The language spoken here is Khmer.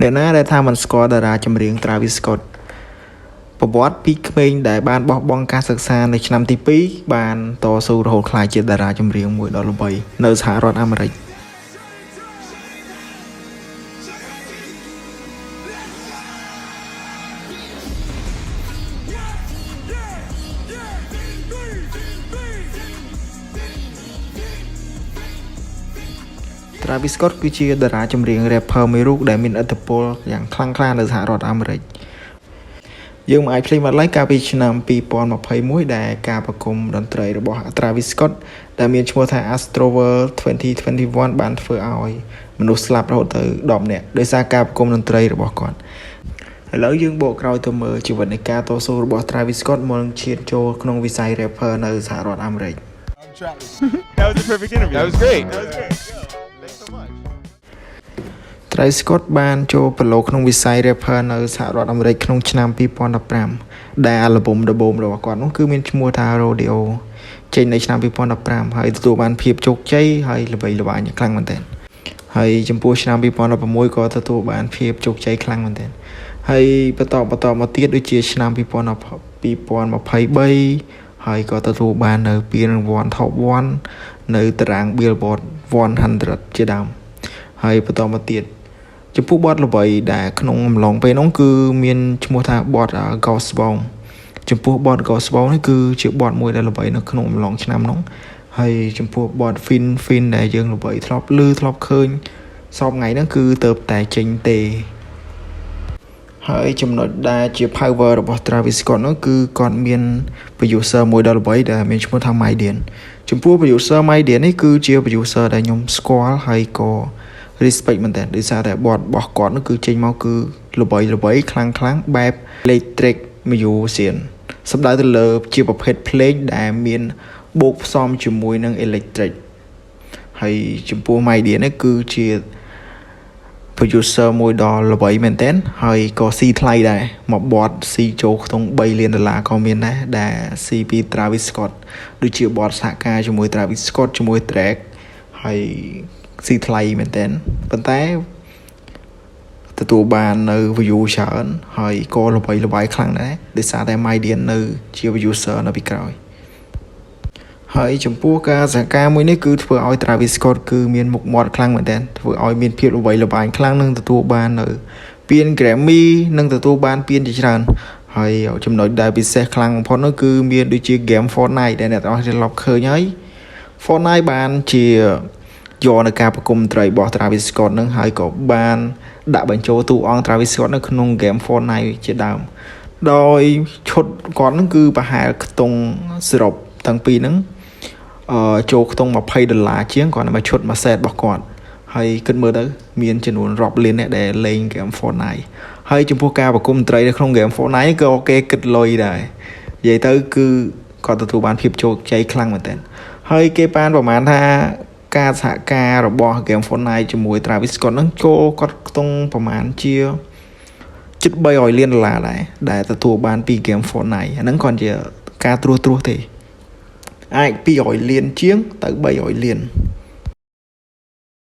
អ្នកណាដែលថាមិនស្គាល់តារាចម្រៀង Travis Scott ប្រវត្តិពីក្មេងដែលបានបោះបង់ការសិក្សានៅឆ្នាំទី2បានតស៊ូរហូតក្លាយជាតារាចម្រៀងមួយដ៏ល្បីនៅសហរដ្ឋអាមេរិក Travis Scott គឺជាតារាចម្រៀង rapper មួយរូបដែលមានឥទ្ធិពលយ៉ាងខ្លាំងក្លានៅសហរដ្ឋអាមេរិកយើងមិនអាចភ្លេចបាត់ឡើយកាលពីឆ្នាំ2021ដែលការប្រគំតន្ត្រីរបស់ Travis Scott ដែលមានឈ្មោះថា Astroworld 2021 បានធ្វើឲ្យមនុស្សស្លាប់រហូតទៅ10នាក់ដោយសារការប្រគំតន្ត្រីរបស់គាត់ឥឡូវយើងបកក្រោយទៅមើលជីវិតនៃការតស៊ូរបស់ Travis Scott មុននឹងឈានចូលក្នុងវិស័យ rapper នៅសហរដ្ឋអាមេរិក That was a perfect interview. That was great. Thanks so much. Travis Scott បានចូលប្រឡូកក្នុងវិស័យ rapper នៅសហរដ្ឋអាមេរិកក្នុងឆ្នាំ2015ដែលអាល់ប៊ុមដំបូងរបស់គាត់នោះគឺមានឈ្មោះថា Rodeo ចេញនៅឆ្នាំ2015ហើយទទួលបានភាពជោគជ័យហើយល្បីល្បាញខ្លាំងមែនទែនហើយចំពោះឆ្នាំ2016ក៏ទទួលបានភាពជោគជ័យខ្លាំងមែនទែនហើយបន្តមកទៀតដូចជាឆ្នាំ2023ហើយក៏ទទួលបាននៅពានរង្វាន់ Top 1 នៅតារាង Billboard 100 ជាដើមហើយបន្តមកទៀតចំពោះបទល្បីដែលក្នុងអំឡុងពេលនោះគឺមានឈ្មោះថាបទ Ghost Bomb ចំពោះបទ Ghost Bomb នេះគឺជាបទមួយដែលល្បីនៅក្នុងអំឡុងឆ្នាំនោះហើយចំពោះបទ Fin ដែលយើងល្បីធ្លាប់ឃើញសពថ្ងៃហ្នឹងគឺទៅតែចេញទេហើយចំណុចដែលជា power របស់ Travis Scott នោះគឺគាត់មាន producer មួយដ៏ល្បីដែលមានឈ្មោះថា Maiden ចំពោះ producer Maiden នេះគឺជា producer ដែលខ្ញុំស្គាល់ហើយក៏ respect មែនតើដោយសារតែបទរបស់គាត់នោះគឺចេញមកគឺល្បីខ្លាំងបែប electric musician សំដៅទៅលើជាប្រភេទភ្លេងដែលមានបូកផ្សំជាមួយនឹង electric ហើយចំពោះ Maiden នេះគឺជា producer មួយដ៏ល្បីមែនទែនហើយក៏ស៊ីថ្លៃដែរមកបទស៊ីចូលក្នុង$3 លានក៏មានដែរដែលស៊ីពី Travis Scott ដូចជាបទសហការជាមួយ Travis Scott ជាមួយ Drake ហើយស៊ីថ្លៃមែនទែនប៉ុន្តែទទួលបាននៅ view ច្រើនហើយក៏ល្បីល្បាញខ្លាំងដែរដោយសារតែ Maiden នៅជា producer នៅពីក្រោយហើយចំពោះការសហការមួយនេះគឺធ្វើឲ្យ Travis Scott គឺមានមុខមាត់ខ្លាំងមែនទែនធ្វើឲ្យមានភាពល្បីល្បាញខ្លាំងនិងទទួលបាននៅពាន Grammy និងទទួលបានពានជាច្រើនហើយចំណុចដែលពិសេសខ្លាំងបំផុតនោះគឺមានដូចជា game Fortnite ដែលអ្នកទាំងអស់ធ្លាប់ឃើញហើយ Fortnite បានជាយកនៅការប្រគំតន្ត្រីរបស់ Travis Scott នឹងហើយក៏បានដាក់បញ្ចូលតួអង្គ Travis Scott នៅក្នុង game Fortnite ជាដើមដោយឈុតគាត់នឹងគឺប្រហែលខ្ទង់សរុបទាំងពីរហ្នឹងចូលខ្ទង់$20ជាងគាត់មកឈុតមួយ set របស់គាត់ហើយគិតមើលទៅមានចំនួនរាប់លានអ្នកដែលលេង game Fortnite ហើយចំពោះការប្រគំតន្ត្រីនៅក្នុង game Fortnite ក៏គេគិតលុយដែរនិយាយទៅគឺគាត់ទទួលបានភាពជោគជ័យខ្លាំងមែនទែនហើយគេបានប្រមាណថាការសហការរបស់ Game Fortnite ជាមួយ Travis Scott ហ្នឹងចូលគាត់ខ្ទង់ប្រមាណជាជិត$300 លានដែរដែលទទួលបានពី Game Fortnite អាហ្នឹងគាត់ជាការត្រួសទេអាច200 លានជាងទៅ300 លាន